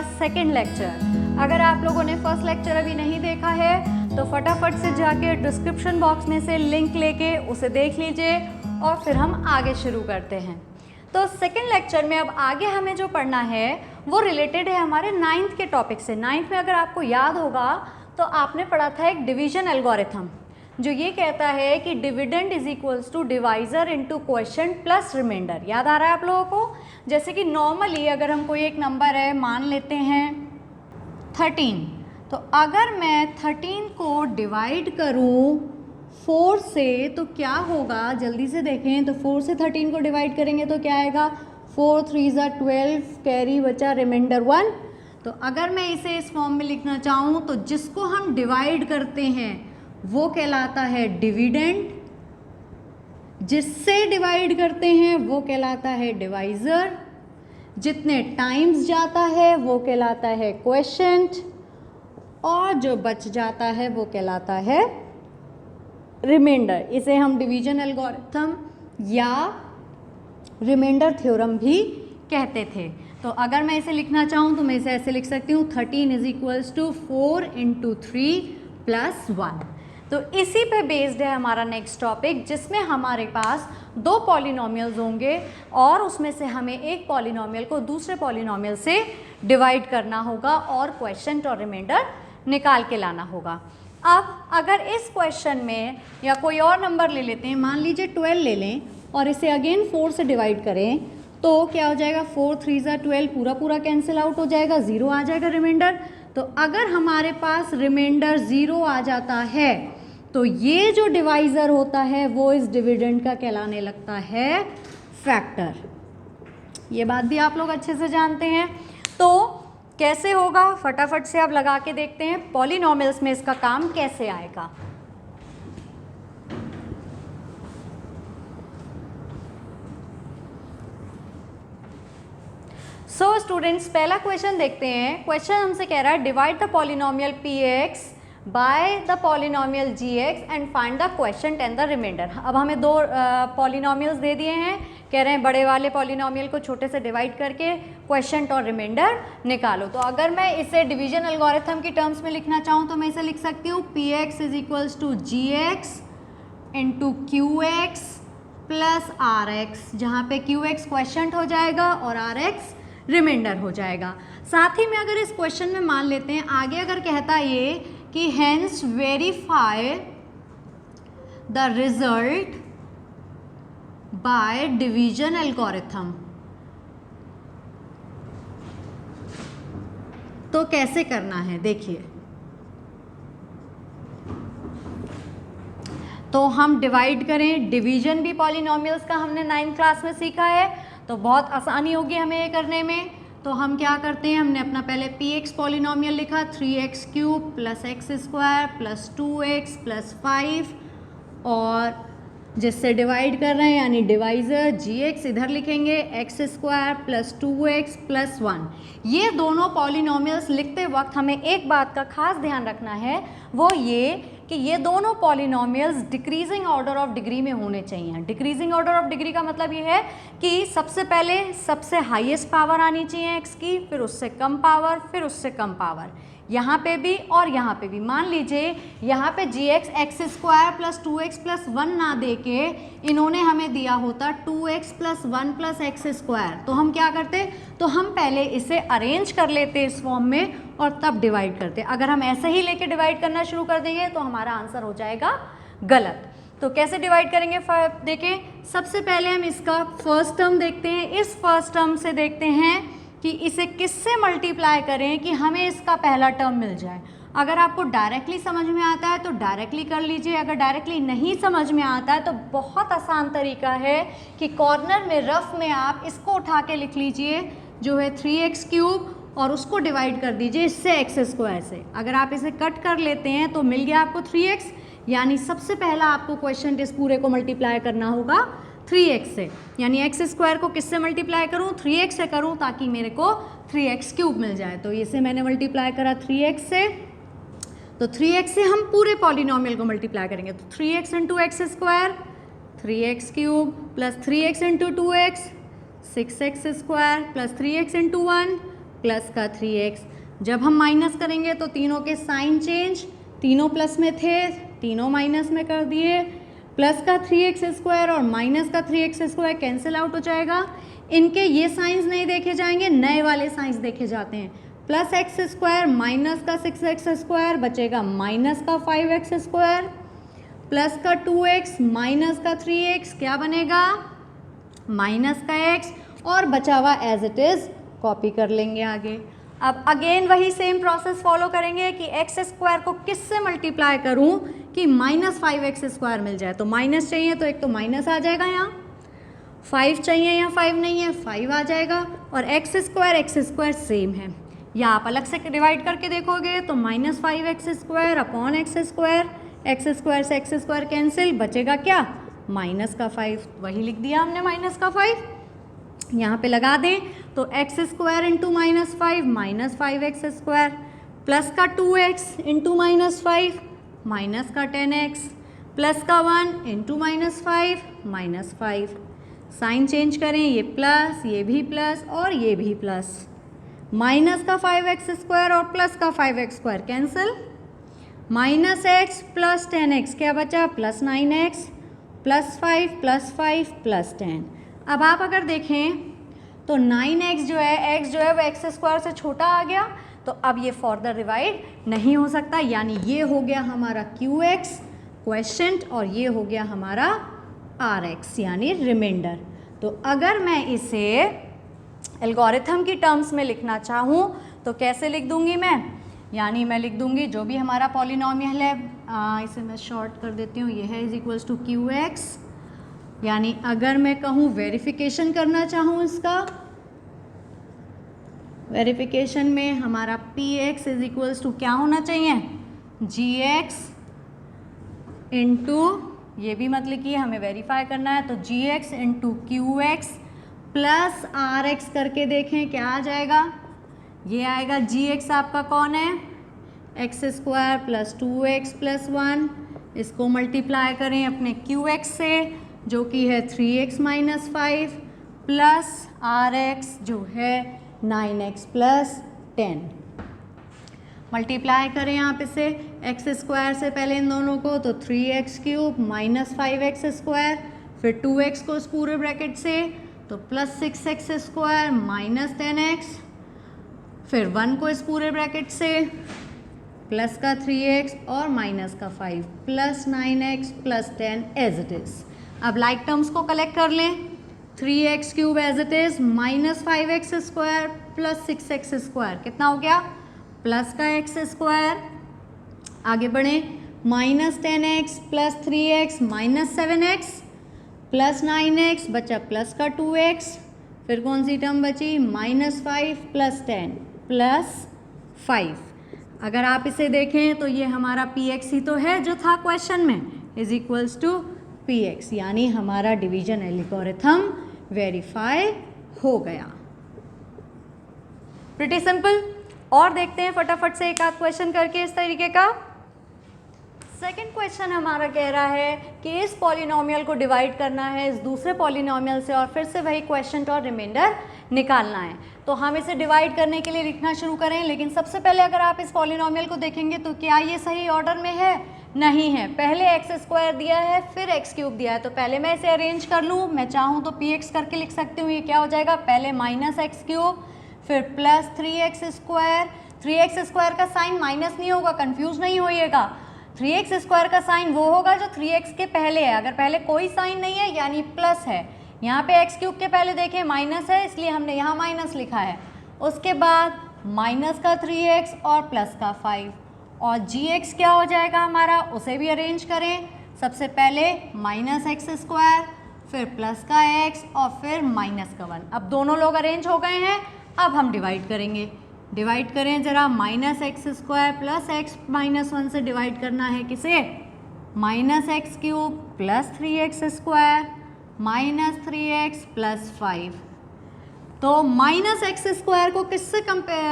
Second lecture. अगर आप लोगों ने फर्स्ट लेक्चर अभी नहीं देखा है तो फटाफट से जाके डिस्क्रिप्शन बॉक्स में से लिंक लेके उसे देख लीजिए और फिर हम आगे शुरू करते हैं। तो सेकंड लेक्चर में अब आगे हमें जो पढ़ना है वो रिलेटेड है हमारे 9th के टॉपिक से। 9th में अगर आपको याद होगा तो आपने पढ़ा था एक डिवीजन एल्गोरिथम जो ये कहता है कि dividend is equals to divisor into quotient plus remainder. याद आ रहा है आप लोगों को? जैसे कि नॉर्मली अगर हम कोई एक नंबर है, मान लेते हैं 13, तो अगर मैं 13 को डिवाइड करूं 4 से तो क्या होगा, जल्दी से देखें। तो 4 से 13 को डिवाइड करेंगे तो क्या आएगा, 4 3 12, कैरी बचा रिमाइंडर 1। तो अगर मैं इसे इस फॉर्म में लिखना चाहूँ तो जिसको हम डिवाइड करते हैं वो कहलाता है डिविडेंड, जिससे डिवाइड करते हैं वो कहलाता है डिवाइजर, जितने टाइम्स जाता है वो कहलाता है क्वोशिएंट, और जो बच जाता है वो कहलाता है रिमाइंडर। इसे हम डिवीजन एल्गोरिथम या रिमाइंडर थ्योरम भी कहते थे। तो अगर मैं इसे लिखना चाहूँ तो मैं इसे ऐसे लिख सकती हूँ, 13 is equals to 4 into 3 plus 1। तो इसी पे बेस्ड है हमारा नेक्स्ट टॉपिक, जिसमें हमारे पास 2 पॉलिनोमियल्स होंगे और उसमें से हमें एक पॉलिनोमियल को दूसरे पॉलिनोमियल से डिवाइड करना होगा और क्वोशिएंट और रिमाइंडर निकाल के लाना होगा। अब अगर इस क्वेश्चन में या कोई और नंबर ले लेते हैं, मान लीजिए 12 ले लें और इसे अगेन 4 से डिवाइड करें तो क्या हो जाएगा, 4 3 12, पूरा पूरा कैंसिल आउट हो जाएगा, 0 आ जाएगा रिमाइंडर। तो अगर हमारे पास रिमाइंडर 0 आ जाता है तो ये जो डिवाइज़र होता है वो इस डिविडेंड का कहलाने लगता है फैक्टर। ये बात भी आप लोग अच्छे से जानते हैं। तो कैसे होगा, फटाफट से आप लगा के देखते हैं पॉलिनोमियल्स में इसका काम कैसे आएगा। सो स्टूडेंट्स, पहला क्वेश्चन देखते हैं। क्वेश्चन हमसे कह रहा है divide the polynomial px by the polynomial gx and find the quotient and the remainder. अब हमें 2 पॉलिनोमियल्स दे दिए हैं, कह रहे हैं बड़े वाले पॉलिनोमियल को छोटे से डिवाइड करके क्वोशिएंट और रिमाइंडर निकालो। तो अगर मैं इसे डिवीजन एल्गोरिथम की टर्म्स में लिखना चाहूँ तो मैं इसे लिख सकती हूँ, px is equals to gx into qx plus rx, जहाँ पे qx क्वोशिएंट हो जाएगा और rx रिमाइंडर हो जाएगा। साथ ही में अगर इस क्वेश्चन में मान लेते हैं आगे, अगर कहता है ये कि hence verify the result by division algorithm, तो कैसे करना है देखिए। तो हम डिवाइड करें, डिवीजन भी पॉलिनोमियल्स का हमने 9th क्लास में सीखा है तो बहुत आसानी होगी हमें ये करने में। तो हम क्या करते हैं, हमने अपना पहले px पॉलिनोमियल लिखा, 3x cube plus x square plus 2x plus 5, और जिससे डिवाइड कर रहे हैं यानी डिवाइज़र gx इधर लिखेंगे, x square plus 2x plus 1। ये दोनों पॉलिनोमियल्स लिखते वक्त हमें एक बात का खास ध्यान रखना है, वो ये कि ये दोनों polynomials decreasing order of degree में होने चाहिए। डिक्रीजिंग ऑर्डर ऑफ डिग्री का मतलब ये है कि सबसे पहले सबसे हाईएस्ट पावर आनी चाहिए x की, फिर उससे कम पावर, फिर उससे कम पावर, यहाँ पे भी और यहाँ पे भी। मान लीजिए यहाँ पे gx x square plus 2x plus 1 ना दे के इन्होंने हमें दिया होता 2x plus 1 plus x square, तो हम क्या करते, तो हम पहले इसे अरेंज कर लेते इस फॉर्म में और तब डिवाइड करते। अगर हम ऐसे ही लेके डिवाइड करना शुरू कर देंगे तो हमारा आंसर हो जाएगा गलत। तो कैसे डिवाइड करेंगे देखें। सबसे पहले हम इसका फर्स्ट टर्म देखते हैं। इस फर्स्ट टर्म से देखते हैं कि इसे किससे मल्टीप्लाई करें कि हमें इसका पहला टर्म मिल जाए। अगर आपको डायरेक्टली समझ में आता है तो डायरेक्टली कर लीजिए, अगर डायरेक्टली नहीं समझ में आता है तो बहुत आसान तरीका है कि कॉर्नर में रफ में आप इसको उठा के लिख लीजिए जो है 3x क्यूब, और उसको डिवाइड कर दीजिए इससे एक्स स्क्वायर से। अगर आप इसे कट कर लेते हैं तो मिल गया आपको 3x, यानी सबसे पहला आपको क्वेश्चन इस पूरे को मल्टीप्लाई करना होगा 3x से, यानी एक्स स्क्वायर को किससे मल्टीप्लाई करूँ, 3x से करूँ ताकि मेरे को 3x क्यूब मिल जाए। तो इसे मैंने मल्टीप्लाई करा 3x से, तो 3x से हम पूरे पॉलिनोमियल को मल्टीप्लाई करेंगे। तो 3x into x square 3x cube plus 3x into 2x 6x square plus 3x into 1 plus का 3x। जब हम माइनस करेंगे तो तीनों के साइन चेंज, तीनों प्लस में थे, तीनों माइनस में कर दिए। प्लस का 3x² और माइनस का 3x² कैंसिल आउट हो जाएगा। इनके ये साइंस नहीं देखे जाएंगे, नए वाले साइंस देखे जाते हैं। प्लस x² माइनस का 6x² बचेगा माइनस का 5x², प्लस का 2x माइनस का 3x क्या बनेगा, माइनस का x, और बचा हुआ एज इट इज़ कॉपी कर लेंगे आगे। अब अगेन वही सेम प्रोसेस फॉलो करेंगे कि x² को किससे मल्टीप्लाई करूं कि माइनस 5x² मिल जाए। तो माइनस चाहिए तो एक तो माइनस आ जाएगा, यहाँ 5 चाहिए, यहाँ 5 नहीं है, 5 आ जाएगा, और x² सेम है। या आप अलग से डिवाइड करके देखोगे तो माइनस 5x² अपॉन x² से x² कैंसिल, बचेगा क्या, माइनस का 5। वही लिख दिया हमने माइनस का 5, यहाँ पे लगा दें तो x² into minus 5 minus 5x², plus का 2x इंटू माइनस 5 माइनस का 10x, प्लस का 1 into minus 5 minus 5। Sign change करें, ये प्लस, ये भी प्लस और ये भी प्लस। माइनस का 5x² और प्लस का 5x² cancel, minus x plus 10x क्या बचा, plus 9x, plus 5 plus 5 plus 10। अब आप अगर देखें तो 9x जो है, x जो है वो x² से छोटा आ गया, तो अब ये फर्दर डिवाइड नहीं हो सकता, यानी ये हो गया हमारा QX क्वेश्चंट और ये हो गया हमारा RX यानी रिमाइंडर। तो अगर मैं इसे एल्गोरिथम की टर्म्स में लिखना चाहूँ तो कैसे लिख दूँगी मैं, यानी मैं लिख दूँगी जो भी हमारा पॉलिनोमियल है, इसे मैं शॉर्ट कर देती हूँ, ये है इज इक्वल्स टू QX। यानी अगर मैं कहूँ वेरिफिकेशन करना चाहूँ इसका, वेरिफिकेशन में हमारा PX इज इक्वल्स टू क्या होना चाहिए, GX इंटू, ये भी मत लिखिए, हमें वेरीफाई करना है, तो GX into QX plus RX करके देखें क्या आ जाएगा। ये आएगा GX आपका कौन है, x² प्लस 2x प्लस 1, इसको मल्टीप्लाई करें अपने QX से जो कि है 3x माइनस 5 प्लस RX जो है 9x प्लस 10। मल्टीप्लाई करें आप इसे x² से पहले इन दोनों को, तो 3x³ माइनस 5x², फिर 2x को इस पूरे ब्रैकेट से, तो प्लस 6x² माइनस 10x, फिर 1 को इस पूरे ब्रैकेट से, प्लस का 3x और माइनस का 5 plus 9x plus 10 as it is. अब लाइक टर्म्स को कलेक्ट कर लें, 3x³ as it is minus 5x² plus 6x² कितना हो गया, प्लस का x², आगे बढ़ें, minus 10x plus 3x minus 7x plus 9x बचा प्लस का 2x, फिर कौन सी टर्म बची, माइनस 5 प्लस 10 प्लस 5। अगर आप इसे देखें तो ये हमारा PX ही तो है जो था क्वेश्चन में, इज इक्वल्स टू PX, यानी हमारा डिवीजन एल्गोरिथम वेरीफाई हो गया। Pretty simple. और देखते हैं फटाफट से एक आध क्वेश्चन करके इस तरीके का। सेकंड क्वेश्चन हमारा कह रहा है कि इस पॉलिनोमियल को डिवाइड करना है इस दूसरे पॉलिनोमियल से और फिर से वही क्वेश्चन और रिमाइंडर निकालना है। तो हम इसे डिवाइड करने के लिए लिखना शुरू करें, लेकिन सबसे पहले अगर आप इस पॉलिनोमियल को देखेंगे तो क्या ये सही ऑर्डर में है, नहीं है। पहले x² दिया है फिर x³ दिया है, तो पहले मैं इसे अरेंज कर लूँ, मैं चाहूँ तो px करके लिख सकती हूँ। ये क्या हो जाएगा, पहले माइनस x³ फिर प्लस 3x²। 3x² का साइन माइनस नहीं होगा, कंफ्यूज नहीं होइएगा। 3x² का साइन वो होगा जो 3x के पहले है, अगर पहले कोई साइन नहीं है यानी प्लस है। यहाँ पे x³ के पहले देखें माइनस है, इसलिए हमने यहाँ माइनस लिखा है। उसके बाद माइनस का 3x और प्लस का 5, और gx क्या हो जाएगा हमारा, उसे भी अरेंज करें। सबसे पहले माइनस x², फिर प्लस का x और फिर माइनस का 1। अब दोनों लोग अरेंज हो गए हैं, अब हम डिवाइड करेंगे। डिवाइड करें ज़रा, minus x² plus x minus 1 से डिवाइड करना है किसे, minus x³ plus 3x² minus 3x plus 5। तो माइनस x² को किससे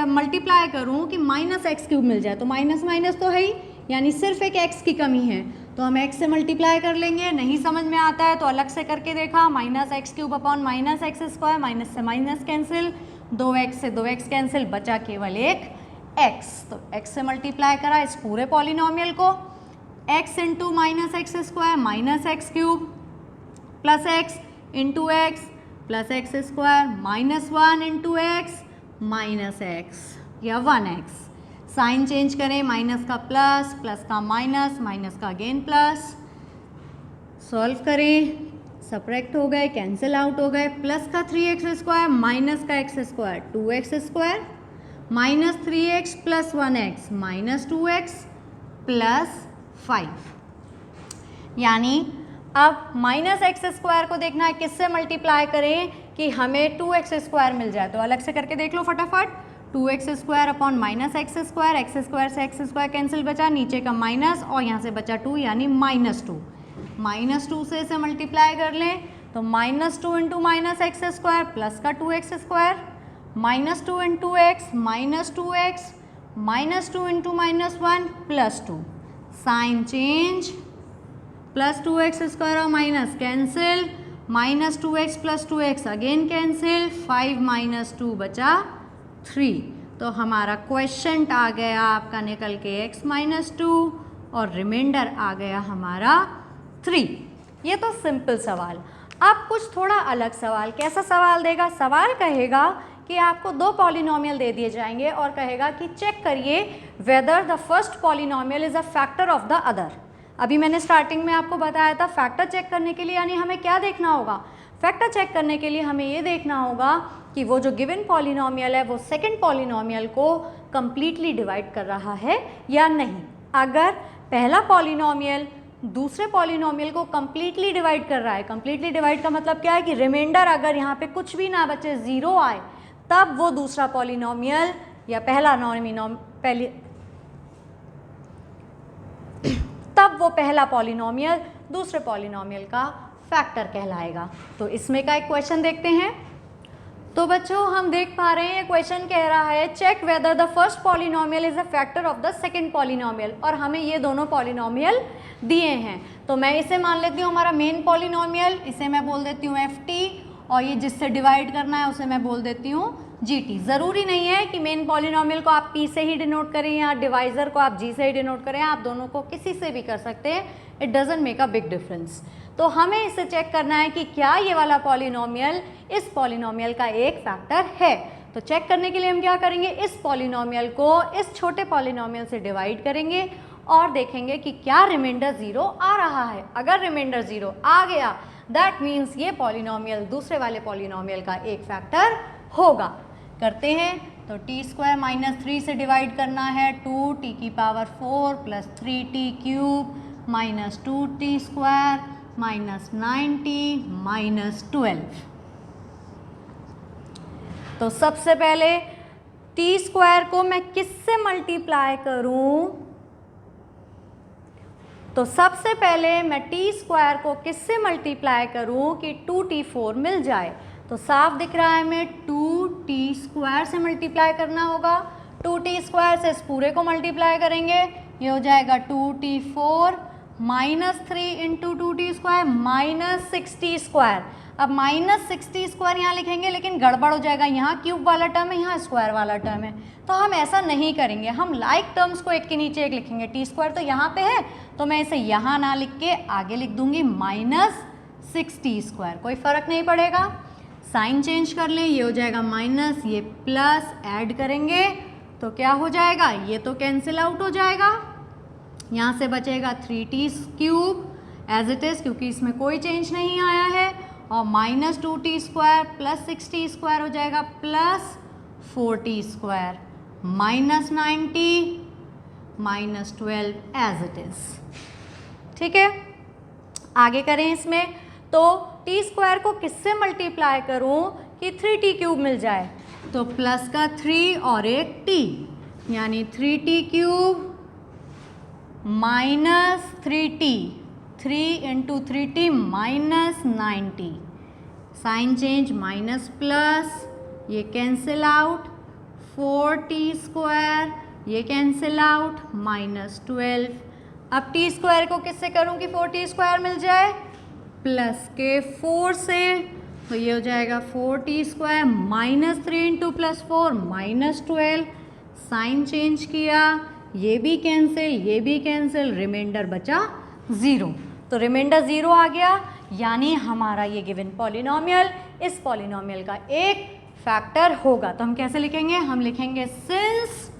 मल्टीप्लाई करूं कि माइनस x³ मिल जाए, तो माइनस माइनस तो है ही, यानी सिर्फ एक x की कमी है, तो हम x से मल्टीप्लाई कर लेंगे। नहीं समझ में आता है तो अलग से करके देखा, minus x³ upon minus x², minus से माइनस कैंसिल, 2x से 2x कैंसिल, बचा केवल एक x। तो x से मल्टीप्लाई करा इस पूरे पॉलिनोमियल को, x into minus x square minus x cube plus x into x plus x square minus 1 into x minus x या 1x। साइन चेंज करें, माइनस का प्लस, प्लस का माइनस, माइनस का अगेन प्लस। सॉल्व करें, subtract हो गए, cancel out हो गए। प्लस का 3x स्क्वायर माइनस का x square 2x square minus 3x plus 1x minus 2x plus 5। यानी अब माइनस एक्स स्क्वायर को देखना है किससे मल्टीप्लाई करें कि हमें 2x स्क्वायर मिल जाए। तो अलग से करके देख लो फटाफट। 2x square upon minus x square, x square से एक्स स्क्वायर कैंसिल बचा, नीचे का माइनस और यहाँ से बचा 2 यानी -2। -2 से इसे मल्टीप्लाई कर लें तो -2 into minus x square plus का 2x square -2 into x minus 2x -2 into -1 plus 2। Sign change, plus 2x square और minus cancel, -2x plus 2x again cancel, 5 - 2 बचा 3। तो हमारा क्वेश्चन आ गया आपका निकल के x -2 और रिमाइंडर आ गया हमारा 3। ये तो सिंपल सवाल। अब कुछ थोड़ा अलग सवाल। कैसा सवाल देगा? सवाल कहेगा कि आपको दो पॉलिनोमियल दे दिए जाएंगे और कहेगा कि चेक करिए weather the first polynomial is a factor of the other. अभी मैंने स्टार्टिंग में आपको बताया था फैक्टर चेक करने के लिए यानी हमें क्या देखना होगा? फैक्टर चेक करने के लिए हमें ये देखना होगा कि वो जो गिवन पॉलिनोमियल है वो सेकंड पॉलिनोमियल को कंप्लीटली डिवाइड कर रहा है या नहीं। अगर पहला पॉलिनोमियल दूसरे पॉलिनोमियल को कंप्लीटली डिवाइड कर रहा है, कंप्लीटली डिवाइड का मतलब क्या है कि रिमाइंडर अगर यहाँ पे कुछ भी ना बचे, 0 आए, तब वो दूसरा पॉलिनोमियल या तब वो पहला पॉलिनोमियल दूसरे पॉलिनोमियल का फैक्टर कहलाएगा। तो इसमें का एक क्वेश्चन देखते हैं। तो बच्चों हम देख पा रहे हैं ये क्वेश्चन कह रहा है check whether the first polynomial is a factor of the second polynomial, और हमें ये दोनों पॉलिनोमियल दिए हैं। तो मैं इसे मान लेती हूँ हमारा मेन पॉलिनोमियल, इसे मैं बोल देती हूँ ft, और ये जिससे डिवाइड करना है उसे मैं बोल देती हूँ gt। ज़रूरी नहीं है कि मेन पॉलिनोमियल को आप p से ही डिनोट करें या डिवाइज़र को आप g से ही डिनोट करें, आप दोनों को किसी से भी कर सकते हैं, it doesn't make a big difference. तो हमें इसे चेक करना है कि क्या ये वाला पॉलिनोमियल इस पॉलिनोमियल का एक फैक्टर है। तो चेक करने के लिए हम क्या करेंगे, इस पॉलिनोमियल को इस छोटे पॉलिनोमियल से डिवाइड करेंगे और देखेंगे कि क्या रिमाइंडर 0 आ रहा है। अगर रिमाइंडर 0 आ गया दैट मीन्स ये पॉलिनोमियल दूसरे वाले पॉलिनोमियल का एक फैक्टर होगा। करते हैं तो t² - 3 से डिवाइड करना है, 2t⁴ plus 3t³ minus 2t² minus 9t minus 12। तो सबसे पहले t² को मैं किससे मल्टीप्लाई करूं? तो सबसे पहले मैं t² को किससे मल्टीप्लाई करूं कि 2t4 मिल जाए। तो साफ दिख रहा है हमें 2t² से मल्टीप्लाई करना होगा। 2t² से इस पूरे को मल्टीप्लाई करेंगे, ये हो जाएगा 2t4 minus 3 into 2t² minus 6t²। अब माइनस 6t² यहाँ लिखेंगे लेकिन गड़बड़ हो जाएगा, यहाँ क्यूब वाला टर्म है, यहाँ स्क्वायर वाला टर्म है, तो हम ऐसा नहीं करेंगे। हम लाइक टर्म्स को एक के नीचे एक लिखेंगे। t² तो यहाँ पे है तो मैं इसे यहाँ ना लिख के आगे लिख दूंगी माइनस 6t², कोई फ़र्क नहीं पड़ेगा। साइन चेंज कर लें, ये हो जाएगा माइनस, ये प्लस, ऐड करेंगे तो क्या हो जाएगा, ये तो कैंसिल आउट हो जाएगा। यहाँ से बचेगा 3t³ एज इट इज़ क्योंकि इसमें कोई चेंज नहीं आया है, और माइनस 2t² प्लस 6t² हो जाएगा plus 4t² minus 9t minus 12 as it is. ठीक है, आगे करें इसमें। तो t² को किससे मल्टीप्लाई करूं कि 3t³ मिल जाए। तो प्लस का 3 और एक t यानी 3t³ minus 3t, 3 into 3t minus 9t। Sign change, minus plus, ये कैंसिल आउट, 4t² ये कैंसिल आउट, माइनस 12। अब t² को किससे करूं कि 4t² मिल जाए। प्लस के 4 से तो ये हो जाएगा 4t² minus 3 into plus 4 minus 12, sign change किया, ये भी कैंसिल, रिमाइंडर बचा 0। तो रिमाइंडर 0 आ गया, यानी हमारा ये गिवन पॉलिनॉमियल इस पॉलिनॉमियल का एक फैक्टर होगा। तो हम कैसे लिखेंगे, हम लिखेंगे सिंस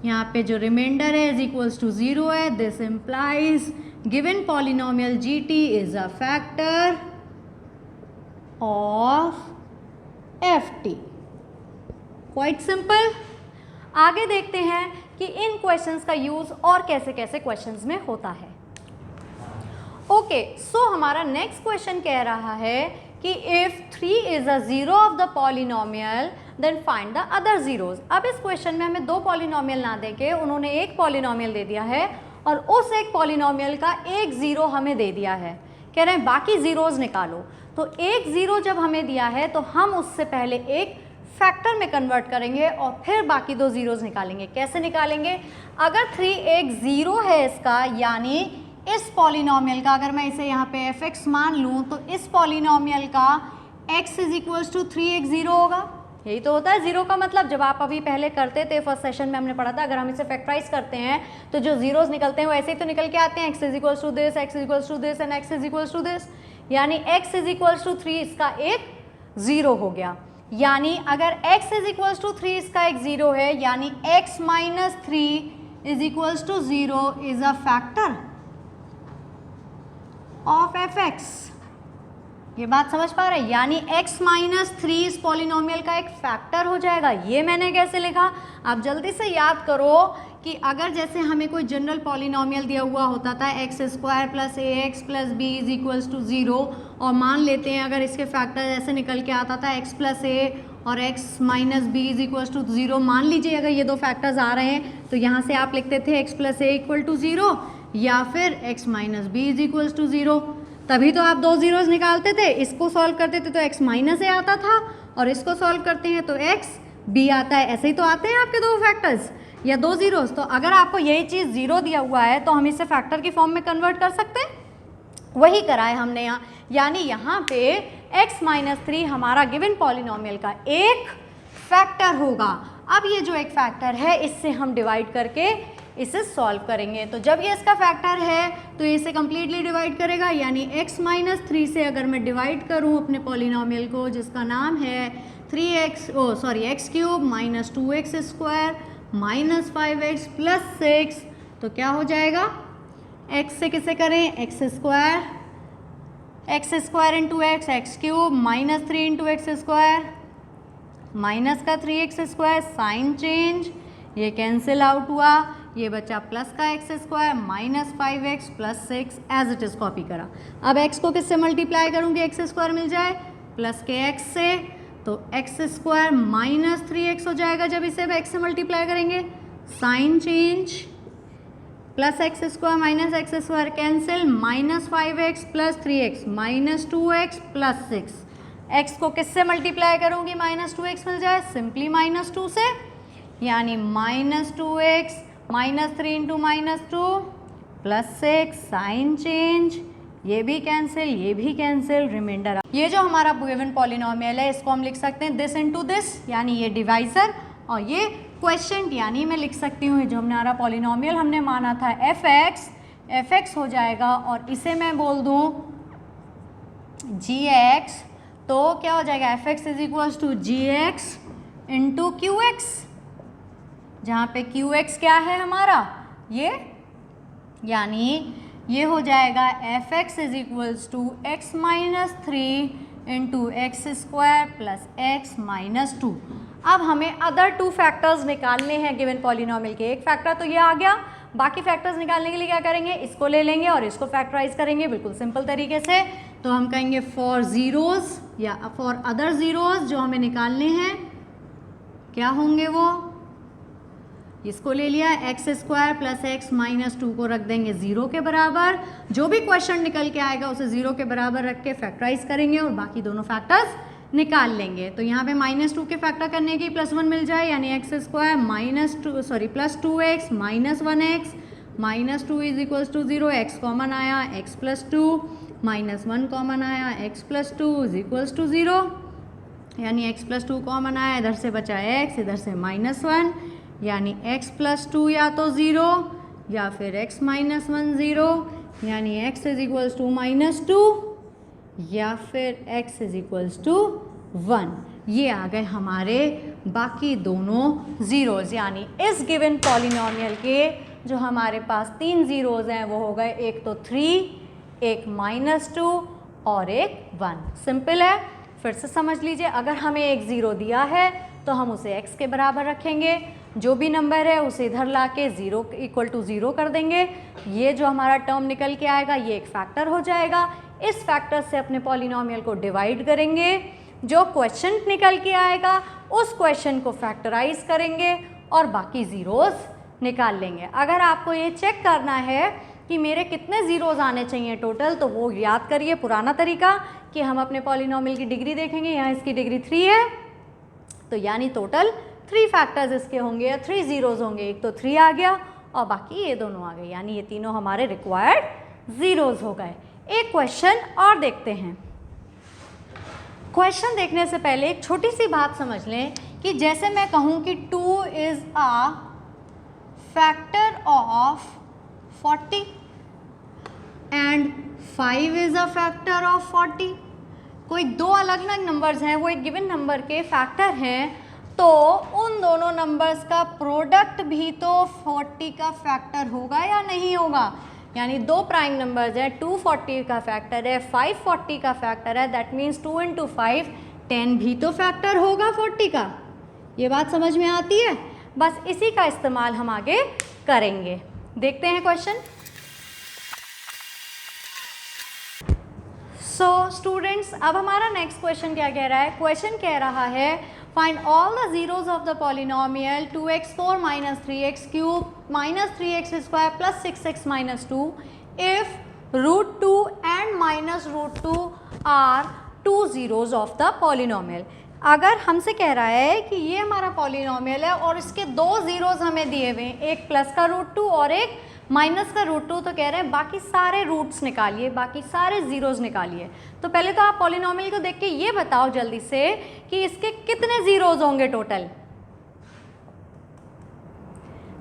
यहाँ पे जो रिमाइंडर है इज इक्वल्स टू 0 है, this implies given polynomial GT is a factor of FT। Quite simple. आगे देखते हैं कि इन क्वेश्चंस का यूज और कैसे कैसे क्वेश्चंस में होता है। ओके, सो हमारा नेक्स्ट क्वेश्चन कह रहा है कि if 3 is a zero of the polynomial then find the other zeros. अब इस क्वेश्चन में हमें दो पॉलिनॉमियल ना देके उन्होंने एक पॉलिनॉमियल दे दिया है और उस एक पॉलिनॉमियल का एक जीरो हमें दे दिया है, कह रहे हैं बाकी जीरोज निकालो। तो एक जीरो जब हमें दिया है तो हम उससे पहले एक फैक्टर में कन्वर्ट करेंगे और फिर बाकी दो जीरोज निकालेंगे। कैसे निकालेंगे, अगर 3 एक जीरो है इसका, यानी इस पॉलिनॉमियल का अगर मैं इसे यहाँ पे fx मान लूँ तो इस पॉलिनॉमियल का x is equals to 3x zero होगा। यही तो होता है जीरो का मतलब, जब आप अभी पहले करते थे फर्स्ट सेशन में हमने पढ़ा था, अगर हम इसे फैक्टराइज करते हैं तो जो जीरोज निकलते हैं वो ऐसे ही तो निकल के आते हैं, x is equals to this, x is equals to this and x is equals to this, यानी x इज इक्वल्स टू 3 इसका एक जीरो हो गया। यानी अगर x इज इक्वल्स टू 3 इसका एक जीरो है, यानी x minus 3 is equals to 0 is a factor of fx। ये बात समझ पा रहे हैं, यानी x माइनस 3 इस पॉलिनॉमियल का एक फैक्टर हो जाएगा। ये मैंने कैसे लिखा, आप जल्दी से याद करो कि अगर जैसे हमें कोई जनरल पॉलिनॉमियल दिया हुआ होता था x² plus ax plus b is equals to 0, और मान लेते हैं अगर इसके फैक्टर ऐसे निकल के आता था x प्लस a और x minus B is equals to 0, मान लीजिए अगर ये दो फैक्टर्स आ रहे हैं तो यहाँ से आप लिखते थे x plus a equal to 0 या फिर x minus B is equals to 0, तभी तो आप दो जीरोज निकालते थे। इसको सॉल्व करते थे तो x माइनस a आता था और इसको सॉल्व करते हैं तो x b आता है। ऐसे ही तो आते हैं आपके दो फैक्टर्स या दो जीरोज। तो अगर आपको यही चीज़ जीरो दिया हुआ है तो हम इसे फैक्टर की फॉर्म में कन्वर्ट कर सकते हैं, वही करा है हमने यहाँ। यानी यहाँ पे x माइनस 3 हमारा गिवन पॉलिनॉमियल का एक फैक्टर होगा। अब ये जो एक फैक्टर है इससे हम डिवाइड करके इसे सॉल्व करेंगे। तो जब ये इसका फैक्टर है तो ये इसे कम्प्लीटली डिवाइड करेगा, यानी x माइनस 3 से अगर मैं डिवाइड करूँ अपने पॉलिनॉमियल को जिसका नाम है x cube minus 2x square minus 5x plus 6, तो क्या हो जाएगा, x से किसे करें x square into x cube minus 3 into x square minus का 3x स्क्वायर, साइन चेंज, ये कैंसिल आउट हुआ, ये बचा प्लस का x square minus 5x plus 6, as it is copy करा। अब x को किससे मल्टीप्लाई करूँगी, x स्क्वायर मिल जाए प्लस के x से, तो x स्क्वायर माइनस 3x हो जाएगा जब इसे x से मल्टीप्लाई करेंगे, sign change, plus x square minus x square cancel, minus 5x plus 3x minus 2x plus 6, x को किससे मल्टीप्लाई करूँगी, माइनस 2x मिल जाए सिंपली माइनस 2 से, यानी minus 2x minus 3 into minus 2 plus 6, sign change, ये भी cancel, reminder. ये जो हमारा गिवन पॉलिनॉमियल है इसको हम लिख सकते हैं दिस इनटू दिस, यानी ये डिवाइजर और ये क्वेश्चन, यानी मैं लिख सकती हूँ जो हमारा पॉलिनॉमियल हमने माना था fx हो जाएगा और इसे मैं बोल दूँ gx, तो क्या हो जाएगा fx is equals to gx into qx, जहाँ पे qx क्या है हमारा ये, यानी ये हो जाएगा fx is equals to x minus 3 into x square plus x minus 2। अब हमें अदर टू फैक्टर्स निकालने हैं गिवन पॉलिनॉमियल के। एक फैक्टर तो ये आ गया, बाकी फैक्टर्स निकालने के लिए क्या करेंगे, इसको ले लेंगे और इसको फैक्टराइज करेंगे बिल्कुल सिंपल तरीके से। तो हम कहेंगे फॉर ज़ीरोज़ या फॉर अदर ज़ीरोज़ जो हमें निकालने हैं, क्या होंगे वो, इसको ले लिया x square plus x minus 2 को रख देंगे 0 के बराबर, जो भी क्वेश्चन निकल के आएगा उसे 0 के बराबर रख के फैक्टराइज करेंगे और बाकी दोनों फैक्टर्स निकाल लेंगे। तो यहाँ पे माइनस 2 के फैक्टर करने की प्लस 1 मिल जाए, यानी x square plus 2x minus 1x minus 2 is equals to 0, x common आया x प्लस 2 -1 कॉमन आया, x + 2 = 0, यानी x + 2 कॉमन आया, इधर से बचा x, इधर से -1, यानी x + 2 या तो 0 या फिर x - 1 0, यानी x = -2 या फिर x = 1। ये आ गए हमारे बाकी दोनों ज़ीरोज़, यानी इस गिवन पॉलिनॉमियल के जो हमारे पास 3 ज़ीरोज़ हैं वो हो गए, एक तो 3, एक -2 और एक 1। सिंपल है, फिर से समझ लीजिए, अगर हमें एक ज़ीरो दिया है तो हम उसे x के बराबर रखेंगे, जो भी नंबर है उसे इधर ला के 0 = 0 कर देंगे, ये जो हमारा टर्म निकल के आएगा ये एक फैक्टर हो जाएगा। इस फैक्टर से अपने पॉलिनॉमियल को डिवाइड करेंगे, जो क्वेश्चन निकल के आएगा उस क्वेश्चन को फैक्टराइज करेंगे और बाकी ज़ीरोज़ निकाल लेंगे। अगर आपको ये चेक करना है कि मेरे कितने ज़ीरोज़ आने चाहिए टोटल, तो वो याद करिए पुराना तरीका कि हम अपने पॉलिनॉमियल की डिग्री देखेंगे, यहाँ इसकी डिग्री 3 है, तो यानी टोटल 3 फैक्टर्स इसके होंगे या 3 ज़ीरोज़ होंगे। एक तो 3 आ गया और बाकी ये दोनों आ गए, यानी ये तीनों हमारे रिक्वायर्ड ज़ीरोज़ हो गए। एक क्वेश्चन और देखते हैं। क्वेश्चन देखने से पहले एक छोटी सी बात समझ लें कि जैसे मैं कहूँ कि 2 is a factor of 40 and 5 is a factor of 40, कोई दो अलग अलग नंबर्स हैं, वो एक गिवन नंबर के फैक्टर हैं, तो उन दोनों नंबर्स का प्रोडक्ट भी तो 40 का फैक्टर होगा या नहीं होगा। यानी दो प्राइम नंबर्स हैं, 2 40 का फैक्टर है, 5 40 का फैक्टर है, दैट मीन्स 2 × 5 10 भी तो फैक्टर होगा 40 का। ये बात समझ में आती है? बस इसी का इस्तेमाल हम आगे करेंगे। देखते हैं क्वेश्चन। सो स्टूडेंट्स, अब हमारा नेक्स्ट क्वेश्चन क्या कह रहा है? क्वेश्चन कह रहा है find all the zeros of the polynomial 2x4 - 3x³ - 3x² + 6x - 2 if √2 and -√2 are 2 zeros of the polynomial. अगर हमसे कह रहा है कि ये हमारा पॉलिनॉमियल है और इसके दो ज़ीरोज़ हमें दिए हुए हैं, एक प्लस का √2 और एक माइनस का √2, तो कह रहे हैं बाकी सारे रूट्स निकालिए, बाकी सारे ज़ीरोज़ निकालिए। तो पहले तो आप पॉलिनॉमियल को देख के ये बताओ जल्दी से कि इसके कितने ज़ीरोज़ होंगे टोटल।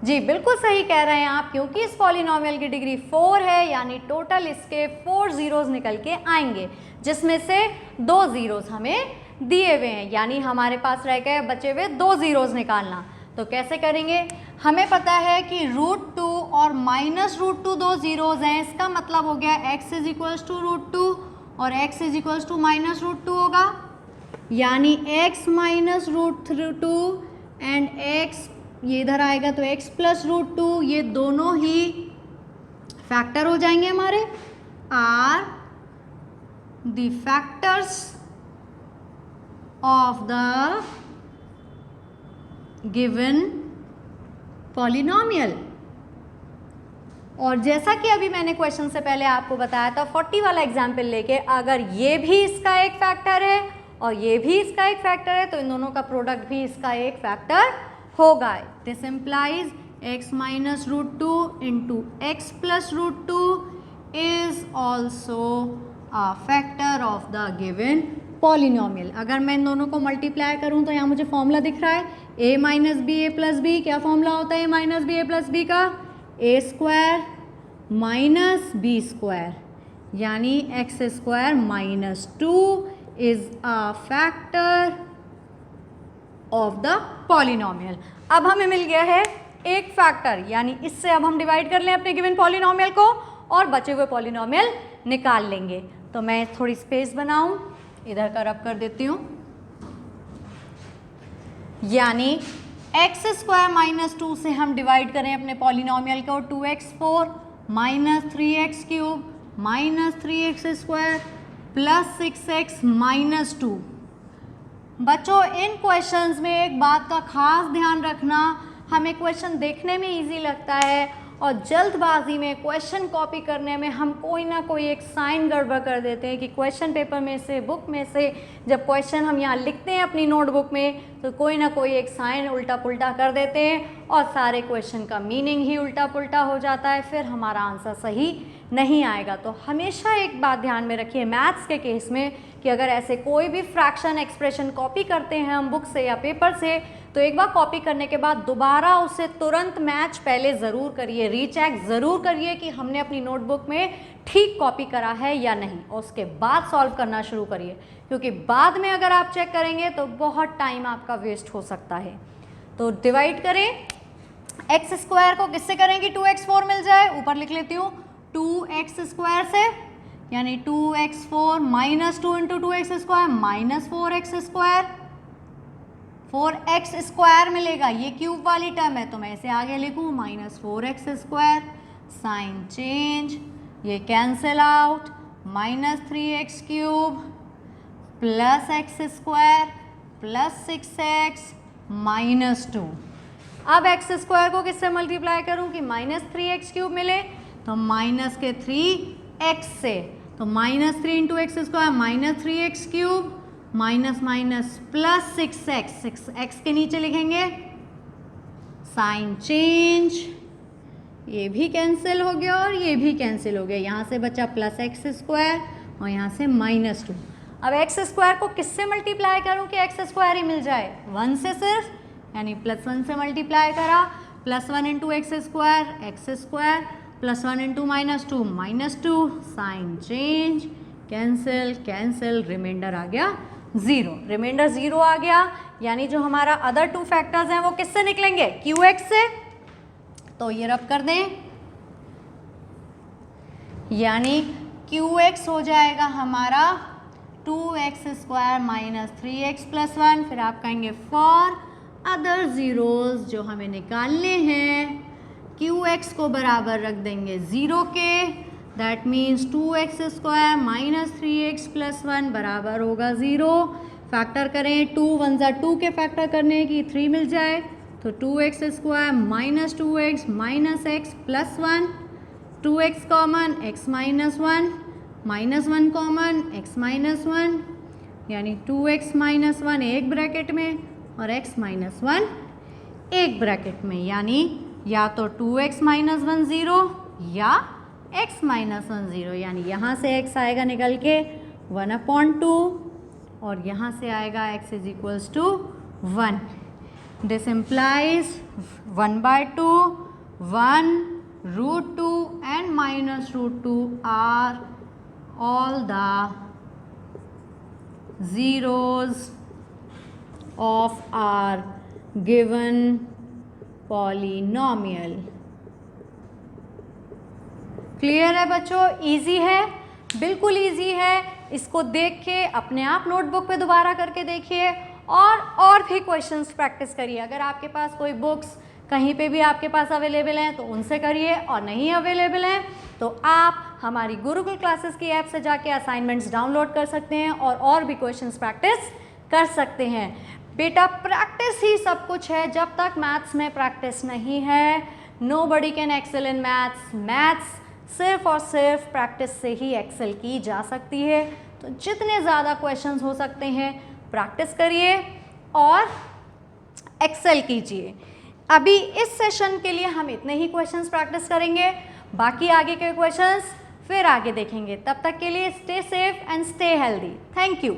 जी बिल्कुल सही कह रहे हैं आप, क्योंकि इस पॉलिनॉमियल की डिग्री 4 है, यानी टोटल इसके 4 ज़ीरोज़ निकल के आएंगे, जिसमें से 2 ज़ीरोज़ हमें दिए हुए हैं, यानी हमारे पास रह गए बचे हुए 2 ज़ीरोज़ निकालना। तो कैसे करेंगे? हमें पता है कि √2 और -√2 दो ज़ीरोज़ हैं, इसका मतलब हो गया x = √2 और x = -√2 होगा, यानी x - √2 एंड x ये इधर आएगा तो x + √2, ये दोनों ही फैक्टर हो जाएंगे हमारे, are the factors of the given polynomial. और जैसा कि अभी मैंने क्वेश्चन से पहले आपको बताया था 40 वाला एग्जाम्पल लेके, अगर ये भी इसका एक फैक्टर है और ये भी इसका एक फैक्टर है, तो इन दोनों का प्रोडक्ट भी इसका एक फैक्टर होगा। This implies x - √2 × x + √2 is also a factor of the given polynomial. अगर मैं इन दोनों को मल्टीप्लाई करूं तो यहाँ मुझे फॉर्मूला दिख रहा है a - b a + b। क्या फॉर्मूला होता है a - b a + b का? a² - b², यानी x² - 2 is a factor of the polynomial. अब हमें मिल गया है एक फैक्टर, यानी इससे अब हम डिवाइड कर लें अपने गिवन पॉलिनॉमियल को और बचे हुए पॉलिनॉमियल निकाल लेंगे। तो मैं थोड़ी स्पेस बनाऊं, इधर का रब कर देती हूँ, यानी x² - 2 से हम डिवाइड करें अपने पॉलिनॉमियल को, 2x4 - 3x³ - 3x² + 6x - 2। बच्चों इन क्वेश्चंस में एक बात का खास ध्यान रखना, हमें क्वेश्चन देखने में इजी लगता है और जल्दबाजी में क्वेश्चन कॉपी करने में हम कोई ना कोई एक साइन गड़बड़ कर देते हैं कि क्वेश्चन पेपर में से, बुक में से जब क्वेश्चन हम यहाँ लिखते हैं अपनी नोटबुक में तो कोई ना कोई एक साइन उल्टा पुल्टा कर देते हैं और सारे क्वेश्चन का मीनिंग ही उल्टा पुल्टा हो जाता है, फिर हमारा आंसर सही नहीं आएगा। तो हमेशा एक बात ध्यान में रखिए मैथ्स के केस में कि अगर ऐसे कोई भी फ्रैक्शन एक्सप्रेशन कॉपी करते हैं हम बुक से या पेपर से तो एक बार कॉपी करने के बाद दोबारा उसे तुरंत मैच पहले ज़रूर करिए, रीचेक ज़रूर करिए कि हमने अपनी नोटबुक में ठीक कॉपी करा है या नहीं, और उसके बाद सॉल्व करना शुरू करिए, क्योंकि बाद में अगर आप चेक करेंगे तो बहुत टाइम आपका वेस्ट हो सकता है। तो डिवाइड करें, एक्स स्क्वायर को किससे करेंगे 2x4 मिल जाए, ऊपर लिख लेती हूँ 2x स्क्वायर से, यानी 2x4 minus 2 into 2x square minus 4x square, 4x square मिलेगा, ये क्यूब वाली टर्म है तो मैं इसे आगे लिखूँ minus 4x square, sign change, ये cancel out, minus 3x cube plus x square plus 6x minus 2। अब x स्क्वायर को किससे मल्टीप्लाई करूँ कि माइनस 3x क्यूब मिले, तो माइनस के 3x से, तो minus 3 into x square minus 3x cube minus minus plus 6x, 6x के नीचे लिखेंगे साइन चेंज, ये भी कैंसिल हो गया और ये भी कैंसिल हो गया, यहाँ से बचा प्लस x स्क्वायर और यहाँ से माइनस 2। अब x स्क्वायर को किससे मल्टीप्लाई करूँ कि x स्क्वायर ही मिल जाए, 1 से सिर्फ, यानी प्लस 1 से मल्टीप्लाई करा, plus 1 into x square plus 1 into minus 2 minus 2, sign change, cancel cancel, remainder आ गया 0, रिमाइंडर 0 आ गया, यानी जो हमारा अदर 2 फैक्टर्स हैं वो किससे निकलेंगे qx से, तो ये रब कर दें, यानी qx हो जाएगा हमारा 2x square minus 3x plus 1, फिर आप कहेंगे फॉर अदर ज़ीरोज़ जो हमें निकालने हैं qx को बराबर रख देंगे 0 के, that means 2x square minus 3x plus 1 बराबर होगा 0। फैक्टर करें, 2 1 ज़ा 2 के फैक्टर करने की 3 मिल जाए, तो 2x square minus 2x minus x plus 1, 2x common x minus 1 minus 1 common x minus 1, यानी 2x माइनस 1 एक ब्रैकेट में और x माइनस 1 एक ब्रैकेट में, यानी या तो 2x माइनस 1 0 या x माइनस 1 0, यानी यहाँ से x आएगा निकल के 1/2 और यहाँ से आएगा x is equals to 1। This implies 1/2, 1, √2 and minus √2 are all the zeros of our given polynomial। Clear है बच्चों, इजी है, बिल्कुल इजी है, इसको देख के अपने आप नोटबुक पे दोबारा करके देखिए और भी क्वेश्चंस प्रैक्टिस करिए। अगर आपके पास कोई बुक्स कहीं पे भी आपके पास अवेलेबल हैं तो उनसे करिए, और नहीं अवेलेबल हैं तो आप हमारी गुरुकुल क्लासेस की ऐप से जाके असाइनमेंट्स डाउनलोड कर सकते हैं और भी क्वेश्चंस प्रैक्टिस कर सकते हैं। बेटा प्रैक्टिस ही सब कुछ है, जब तक मैथ्स में प्रैक्टिस नहीं है nobody can excel in maths. Maths सिर्फ और सिर्फ प्रैक्टिस से ही एक्सेल की जा सकती है। तो जितने ज़्यादा क्वेश्चंस हो सकते हैं प्रैक्टिस करिए और एक्सेल कीजिए। अभी इस सेशन के लिए हम इतने ही क्वेश्चंस प्रैक्टिस करेंगे, बाकी आगे के क्वेश्चंस फिर आगे देखेंगे। तब तक के लिए stay safe and stay healthy. Thank you.